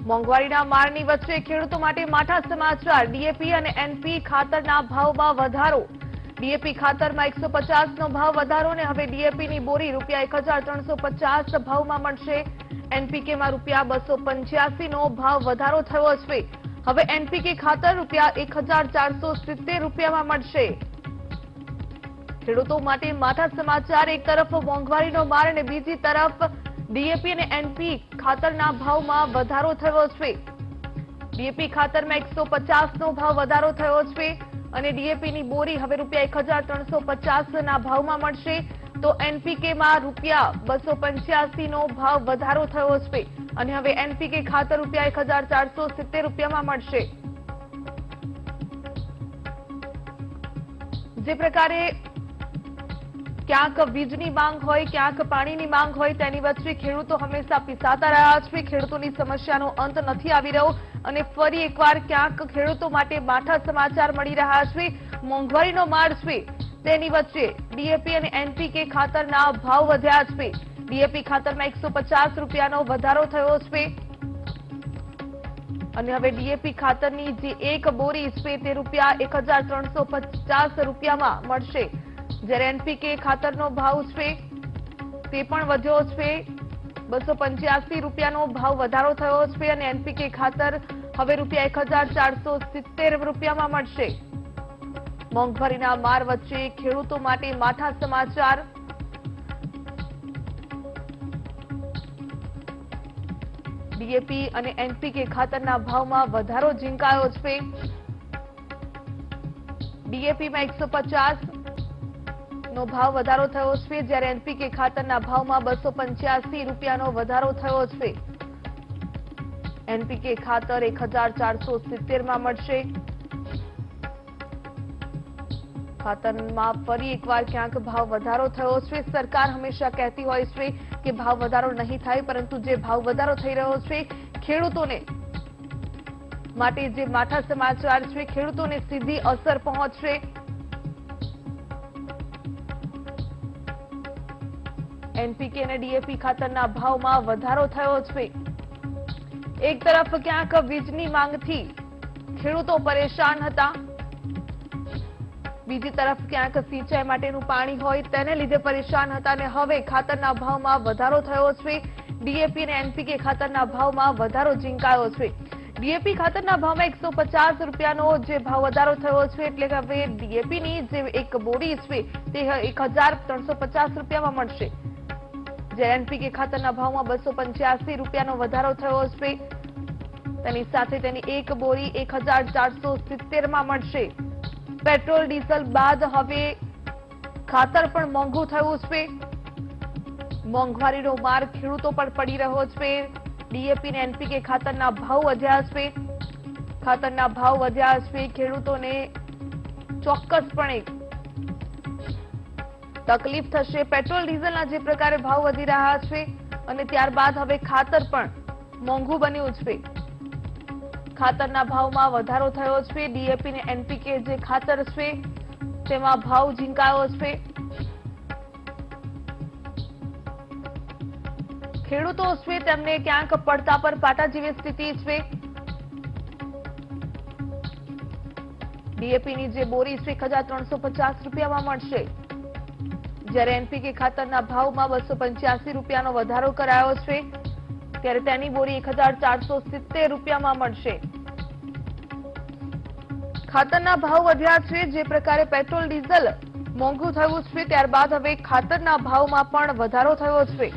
મોંઘવારીના મારની વચ્ચે ખેડૂતો માટે માઠા સમાચાર। ડીએપી અને એનપી ખાતરના ભાવમાં વધારો। ડીએપી ખાતરમાં 150 નો ભાવ વધારો ને હવે ડીએપીની બોરી ₹1350 ભાવમાં મળશે। એનપીકેમાં ₹285 નો ભાવ વધારો થયો છે। હવે એનપીકે ખાતર ₹1470 મળશે। ખેડૂતો માટે માઠા સમાચાર। એક તરફ મોંઘવારીનો માર અને બીજી તરફ ડીએપી અને એનપી ખાતરના ભાવમાં વધારો થયો છે। ડીએપી ખાતરમાં 150 નો ભાવ વધારો થયો છે અને ડીએપીની બોરી હવે ₹1350 ના ભાવમાં મળશે, તો એનપીકેમાં ₹285 નો ભાવ વધારો થયો છે અને હવે એનપીકે ખાતર ₹1470 મળશે। જે પ્રકારે ક્યાંક વીજની માંગ હોય, ક્યાંક પાણીની માંગ હોય, તેની વચ્ચે ખેડૂતો હંમેશા પીસાતા રહ્યા છે। ખેડૂતોની સમસ્યાનો અંત નથી આવી રહ્યો અને ફરી એકવાર ક્યાંક ખેડૂતો માટે માઠા સમાચાર મળી રહ્યા છે। મોંઘવારીનો માર છે, તેની વચ્ચે ડીએપી અને એનપીકે ખાતરના ભાવ વધ્યા છે। ડીએપી ખાતરમાં ₹150 નો વધારો થયો છે અને હવે ડીએપી ખાતરની જે એક બોરી છે તે ₹1350 મળશે, જ્યારે એનપીકે ખાતરનો ભાવ છે તે પણ વધ્યો છે। ₹285 નો ભાવ વધારો થયો છે અને એનપીકે ખાતર હવે ₹1470 મળશે। મોંઘવારીના માર વચ્ચે ખેડૂતો માટે માઠા સમાચાર। ડીએપી અને એનપીકે ખાતરના ભાવમાં વધારો ઝીંકાયો છે। ડીએપીમાં 150 નો ભાવ વધારો થયો છે, જ્યારે એનપીકે ખાતરના ભાવમાં ₹285 નો વધારો થયો છે। એનપીકે ખાતર ₹1470 મળશે। ખાતરમાં ફરી એકવાર ક્યાંક ભાવ વધારો થયો છે। સરકાર હંમેશા કહેતી હોય છે કે ભાવ વધારો નહીં થાય, પરંતુ જે ભાવ વધારો થઈ રહ્યો છે ખેડૂતોને માટે જે માઠા સમાચાર છે, ખેડૂતોને સીધી અસર પહોંચશે। એનપીકે અને ડીએપી ખાતરના ભાવમાં વધારો થયો છે। એક તરફ ક્યાંક વીજની માંગથી ખેડૂતો પરેશાન હતા, બીજી તરફ ક્યાંક સિંચાઈ માટેનું પાણી હોય તેને લીધે પરેશાન હતા અને હવે ખાતરના ભાવમાં વધારો થયો છે। ડીએપી અને એનપીકે ખાતરના ભાવમાં વધારો ઝીંકાયો છે। ડીએપી ખાતરના ભાવમાં ₹150 નો જે ભાવ વધારો થયો છે, એટલે કે હવે ડીએપીની જે એક બોરી છે તે ₹1350 મળશે, જ્યારે એનપીકે ખાતરના ભાવમાં ₹285 નો વધારો થયો છે। તેની સાથે તેની એક બોરી ₹1470 મળશે। પેટ્રોલ ડીઝલ બાદ હવે ખાતર પણ મોંઘું થયું છે। મોંઘવારીનો માર ખેડૂતો પર પડી રહ્યો છે। ડીએપી અને એનપીકે ખાતરના ભાવ વધ્યા છે। ખાતરના ભાવ વધ્યા છે, ખેડૂતોને ચોક્કસપણે તકલીફ થશે। પેટ્રોલ ડીઝલના જે પ્રકારે ભાવ વધી રહ્યા છે અને ત્યારબાદ હવે ખાતર પણ મોંઘું બન્યું છે। ખાતરના ભાવમાં વધારો થયો છે। ડીએપી અને એનપીકે જે ખાતર છે તેમાં ભાવ ઝીંકાયો છે। ખેડૂતો છે તેમને ક્યાંક પડતા પર પાટા જેવી સ્થિતિ છે। ડીએપીની જે બોરી છે ₹1350 મળશે, જ્યારે એનપીકે ખાતરના ભાવમાં ₹285 નો વધારો કરાયો છે, ત્યારે તેની બોરી ₹1470 મળશે। ખાતરના ભાવ વધ્યા છે। જે પ્રકારે પેટ્રોલ ડીઝલ મોંઘું થયું છે, ત્યારબાદ હવે ખાતરના ભાવમાં પણ વધારો થયો છે।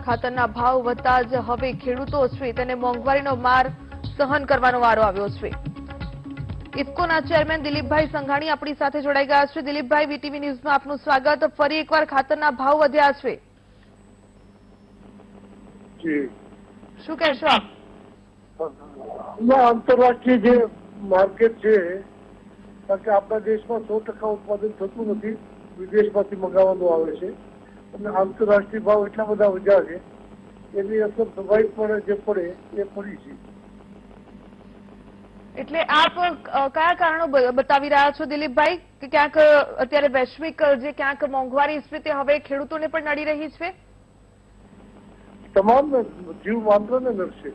ખાતરના ભાવ વધતા જ હવે ખેડૂતો છે તેને મોંઘવારીનો માર સહન કરવાનો વારો આવ્યો છે। ઇફકોના ચેરમેન દિલીપભાઈ સંઘાણી આપણી સાથે જોડાઈ ગયા છે। દિલીપભાઈ, વીટીવી ન્યૂઝમાં આપનું સ્વાગત। ફરી એકવાર ખાતરના ભાવ વધ્યા છે, શું કહેશો આપ? આંતરરાષ્ટ્રીય જે માર્કેટ છે, કારણ કે આપણા દેશમાં 100% ઉત્પાદન થતું નથી, વિદેશમાંથી મંગાવવાનું આવે છે અને આંતરરાષ્ટ્રીય ભાવ એટલા બધા વધ્યા છે, એની અસર સ્વાભાવિકપણે જે પડે એ પડી છે। એટલે આપ કયા કારણો બતાવી રહ્યા છો દિલીપભાઈ, કે ક્યાંક અત્યારે વૈશ્વિક જે ક્યાંક મોંઘવારી છે તે હવે ખેડૂતોને પણ નડી રહી છે? તમામ જીવ માત્રને નડશે.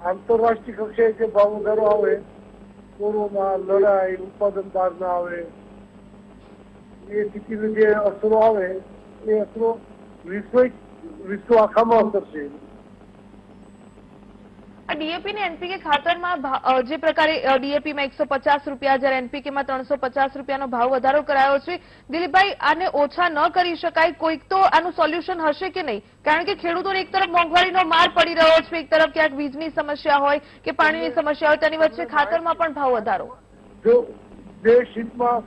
આંતરરાષ્ટ્રીય કક્ષાએ જે ભાવ વધારો આવે, કોરોના, લડાઈ, ઉત્પાદન બહાર ના આવે, એ સ્થિતિની જે અસરો આવે એ અસરો વિશ્વ આખામાં અસર છે. ડીએપી ને એનપીકે ખાતરમાં જે પ્રકારે ડીએપી માં 150 રૂપિયા જ્યારે એનપીકે માં 350 રૂપિયાનો ભાવ વધારો કરાયો છે, દિલીપભાઈ આને ઓછા ન કરી શકાય? કોઈક તો આનું સોલ્યુશન હશે કે નહીં? કારણ કે ખેડૂતોને એક તરફ મોંઘવારીનો માર પડી રહ્યો છે, એક તરફ ક્યાંક વીજની સમસ્યા હોય કે પાણીની સમસ્યા હોય, તેની વચ્ચે ખાતરમાં પણ ભાવ વધારો. જો દેશ હિતમાં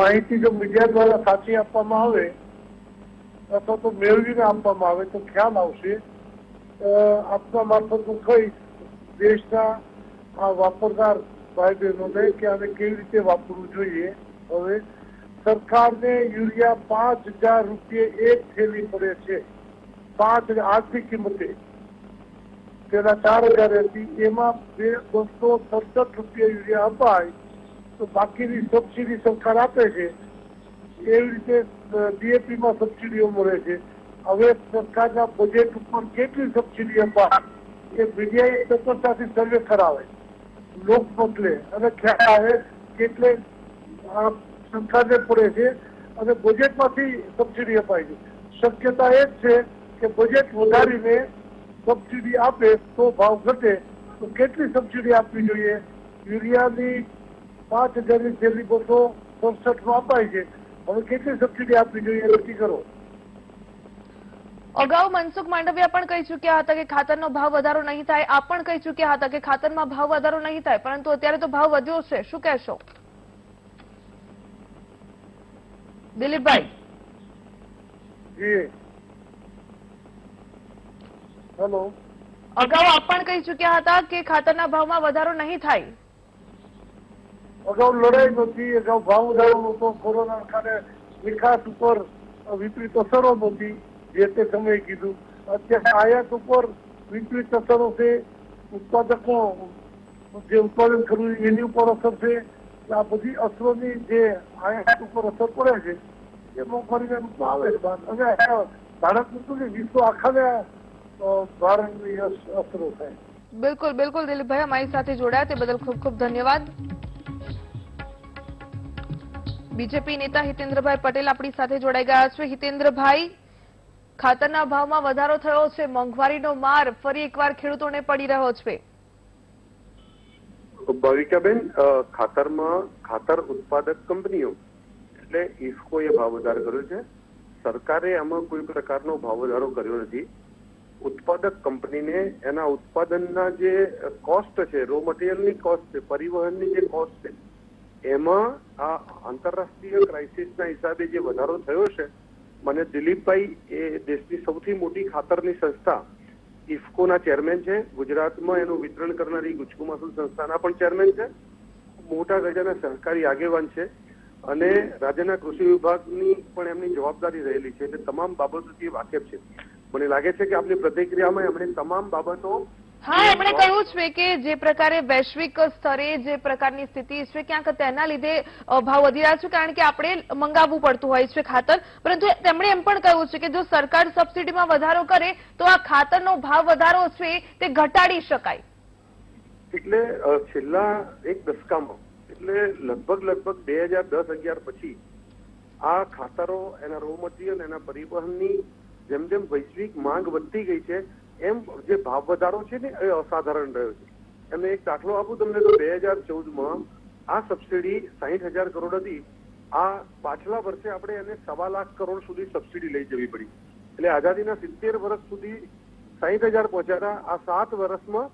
માહિતી જો મીડિયા દ્વારા સાચી આપવામાં આવે અથવા તો મેળવીને આપવામાં આવે તો ખ્યાલ આવશે. આપના મારફત હું કહીશ દેશના આ વાપરદાર ભાઈ બહેનોને કે આને કેવી રીતે વાપરવું જોઈએ. હવે સરકારને યુરિયા 5000 રૂપિયે એક થેલી પડે છે. 5000 આજની કિંમતે, તેના 4000 હતી, એમાં 267 રૂપિયા યુરિયા અપાય તો બાકીની સબસિડી સરકાર આપે છે. એવી રીતે ડીએપી માં સબસિડીઓ મળે છે. હવે સરકારના બજેટ ઉપર કેટલી સબસિડી અપાય એ મીડિયાએ તત્પરતાથી સર્વે કરાવે, લોક મોકલે અને ખ્યાલ આવે કેટલે સરકારને પડે છે અને બજેટમાંથી સબસિડી અપાય છે. શક્યતા એ જ છે કે બજેટ વધારીને સબસિડી આપે તો ભાવ ઘટે. તો કેટલી સબસિડી આપવી જોઈએ? યુરિયાની 5000ની થેલી 267 અપાય છે. હવે કેટલી સબસિડી આપવી જોઈએ નક્કી કરો. અગાઉ મનસુખ માંડવિયા પણ કહી ચુક્યા હતા કે ખાતરનો ભાવ વધારો નહીં થાય. આપ પણ કહી ચુક્યા હતા કે ખાતરમાં ભાવ વધારો નહીં થાય, પરંતુ અત્યારે તો ભાવ વધ્યો છે. શું કહેશો દિલીપભાઈ? જી હેલો. અગાઉ આપ પણ કહી ચુક્યા હતા કે ખાતરના ભાવમાં વધારો નહીં થાય. અગાઉ લડાઈ નહોતી, અગાઉ ભાવ વધારો નહોતો, કોરોના કારણે વિકાસ ઉપર વિપરીત અસરો નહોતી જે તે સમયે કીધું. અત્યારે આયાત ઉપર વિપરીત અસરો છે, ઉત્પાદકો જે ઉત્પાદન કરવું એની ઉપર અસર છે. આ બધી અસરોની જે આયાત ઉપર અસર પડે છે એ મોંઘવારીના રૂપમાં આવે છે. અને ભારત નતું વિશ્વ આખાને ભારતની અસરો થાય. બિલકુલ બિલકુલ દિલીપભાઈ અમારી સાથે જોડાયા તે બદલ ખૂબ ખૂબ ધન્યવાદ. બીજેપી નેતા હિતેન્દ્રભાઈ પટેલ આપણી સાથે જોડાઈ ગયા છે. હિતેન્દ્રભાઈ, ખાતરના ભાવમાં વધારો થયો છે, મોંઘવારીનો માર ફરી એકવાર ખેડૂતોને પડી રહ્યો છે. ભાવિકાબેન, ખાતર ઉત્પાદક કંપનીઓ એટલે ઇફકોએ ભાવ વધારો કર્યો છે. સરકારે આમાં કોઈ પ્રકારનો ભાવ વધારો કર્યો નથી. ઉત્પાદક કંપનીને એના ઉત્પાદનના જે કોસ્ટ છે, રો મટીરિયલની કોસ્ટ છે, પરિવહનની જે કોસ્ટ છે, એમાં આ આંતરરાષ્ટ્રીય ક્રાઇસિસના હિસાબે જે વધારો થયો છે, મને દિલીપભાઈ એ દેશની સૌથી મોટી ખાતરની સંસ્થા ઇફકોના ચેરમેન છે. ગુજરાતમાં એનું વિતરણ કરનારી ગુજકુ મહેસૂલ સંસ્થાના પણ ચેરમેન છે. મોટા ગજાના સહકારી આગેવાન છે અને રાજ્યના કૃષિ વિભાગની પણ એમની જવાબદારી રહેલી છે. એટલે તમામ બાબતોથી વાકેફ છે. મને લાગે છે કે આપની પ્રતિક્રિયામાં એમણે તમામ બાબતો હા, એમણે કહ્યું છે કે જે પ્રકારે વૈશ્વિક સ્તરે જે પ્રકારની સ્થિતિ છે ક્યાંક તેના લીધે ભાવ વધી રહ્યા છે, કારણ કે આપણે મંગાવવું પડતું હોય છે ખાતર. પરંતુ તેમણે એમ પણ કહ્યું છે કે જો સરકાર સબસિડીમાં વધારો કરે તો આ ખાતરનો ભાવ વધારો છે તે ઘટાડી શકાય. એટલે છેલ્લા એક દશકામાં એટલે લગભગ 2010-11 પછી આ ખાતરો, એના રો મટીરિયલ, એના પરિવહનની જેમ જેમ વૈશ્વિક માંગ વધતી ગઈ છે એમ જે ભાવ વધારો છે ને એ અસાધારણ રહ્યો છે. એમને એક દાખલો આપું તમને તો 2014માં આ સબસિડી 60,000 કરોડ હતી. આ પાછલા વર્ષે આપણે એને 1.25 લાખ કરોડ સુધી સબસિડી લઈ જવી પડી. એટલે આઝાદીના 70 વર્ષ સુધી 60,000 પહોંચ્યા. આ 7 વર્ષમાં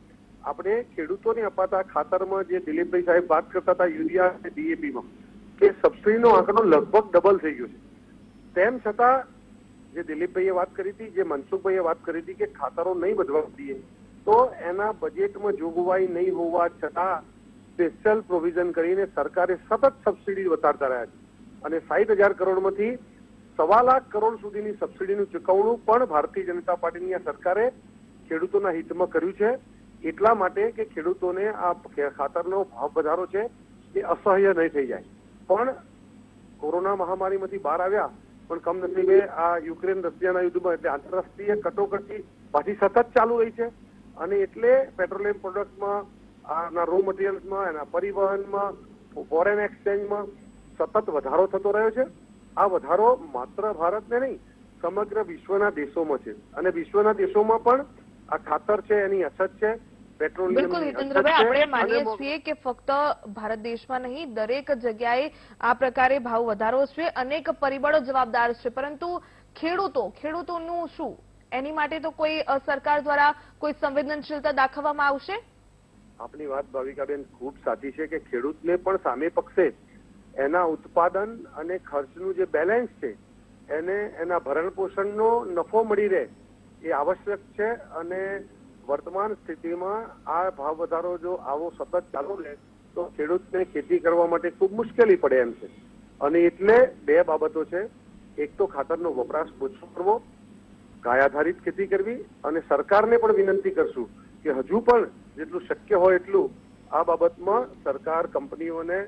આપણે ખેડૂતોને અપાતા ખાતરમાં જે દિલીપભાઈ સાહેબ વાત કરતા હતા યુરિયા અને ડીએપીમાં, કે સબસિડીનો આંકડો લગભગ ડબલ થઈ ગયો છે. તેમ છતાં જે દિલીપભાઈએ વાત કરી હતી, જે મનસુખભાઈએ વાત કરી હતી કે ખાતરો નહીં વધવા દઈએ, તો એના બજેટમાં જોગવાઈ નહીં હોવા છતાં સ્પેશિયલ પ્રોવિઝન કરીને સરકારે સતત સબસિડી વધારતા રહ્યા છે. અને 60,000 કરોડમાંથી 1.25 લાખ કરોડ સુધીની સબસિડીનું ચૂકવણું પણ ભારતીય જનતા પાર્ટીની આ સરકારે ખેડૂતોના હિતમાં કર્યું છે. એટલા માટે કે ખેડૂતોને આ ખાતરનો ભાવ વધારો છે એ અસહ્ય નહીં થઈ જાય. પણ કોરોના મહામારીમાંથી બહાર આવ્યા પણ કમનસીબે આ યુક્રેન રશિયાના યુદ્ધમાં એટલે આંતરરાષ્ટ્રીય કટોકટી પાછી સતત ચાલુ રહી છે અને એટલે પેટ્રોલિયમ પ્રોડક્ટમાં આના રો મટીરિયલ્સમાં એના પરિવહનમાં ફોરેન એક્સચેન્જમાં સતત વધારો થતો રહ્યો છે. આ વધારો માત્ર ભારતને નહીં સમગ્ર વિશ્વના દેશોમાં છે અને વિશ્વના દેશોમાં પણ આ ખાતર છે એની અછત છે. બિલકુલ હિતેન્દ્રભાઈ, આપણે માનીએ છીએ કે ફક્ત ભારત દેશમાં નહીં દરેક જગ્યાએ આ પ્રકારે ભાવ વધારો છે, અનેક પરિબળો જવાબદાર છે, પરંતુ ખેડૂતોનું શું? એની માટે તો કોઈ સરકાર દ્વારા કોઈ સંવેદનશીલતા દાખવવામાં આવશે? આપની વાત ભાવિકાબેન ખૂબ સાચી છે કે ખેડૂતને પણ સામે પક્ષે એના ઉત્પાદન અને ખર્ચનું જે બેલેન્સ છે એને એના ભરણ પોષણનો નફો મળી રહે એ આવશ્યક છે અને વર્તમાન સ્થિતિમાં આ ભાવ વધારો જો આવો સતત ચાલુ રહે તો ખેડૂતને ખેતી કરવા માટે ખૂબ મુશ્કેલી પડે એમ છે અને એટલે બે બાબતો છે. એક તો ખાતરનો વપરાશ ઓછો કરવો, ગાય આધારિત ખેતી કરવી અને સરકારને પણ વિનંતી કરશું કે હજુ પણ જેટલું શક્ય હોય એટલું આ બાબતમાં સરકાર કંપનીઓને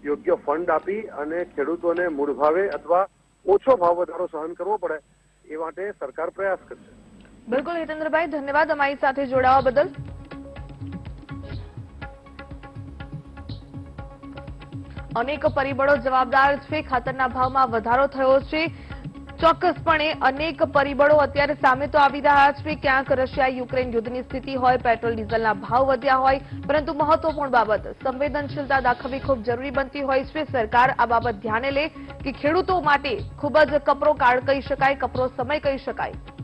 યોગ્ય ફંડ આપી અને ખેડૂતોને મૂળ ભાવે અથવા ઓછો ભાવ વધારો સહન કરવો પડે એ માટે સરકાર પ્રયાસ કરશે. બિલકુલ હિતેન્દ્રભાઈ, ધન્યવાદ અમારી સાથે જોડાવા બદલ. અનેક પરિબળો જવાબદાર છે, ખાતરના ભાવમાં વધારો થયો છે. ચોક્કસપણે અનેક પરિબળો અત્યારે સામે તો આવી રહ્યા છે. ક્યાંક રશિયા યુક્રેન યુદ્ધની સ્થિતિ હોય, પેટ્રોલ ડીઝલના ભાવ વધ્યા હોય, પરંતુ મહત્વપૂર્ણ બાબત સંવેદનશીલતા દાખવવી ખૂબ જરૂરી બનતી હોય છે. સરકાર આ બાબત ધ્યાને લે કે ખેડૂતો માટે ખૂબ જ કપરો કાળ કહી શકાય, કપરો સમય કહી શકાય.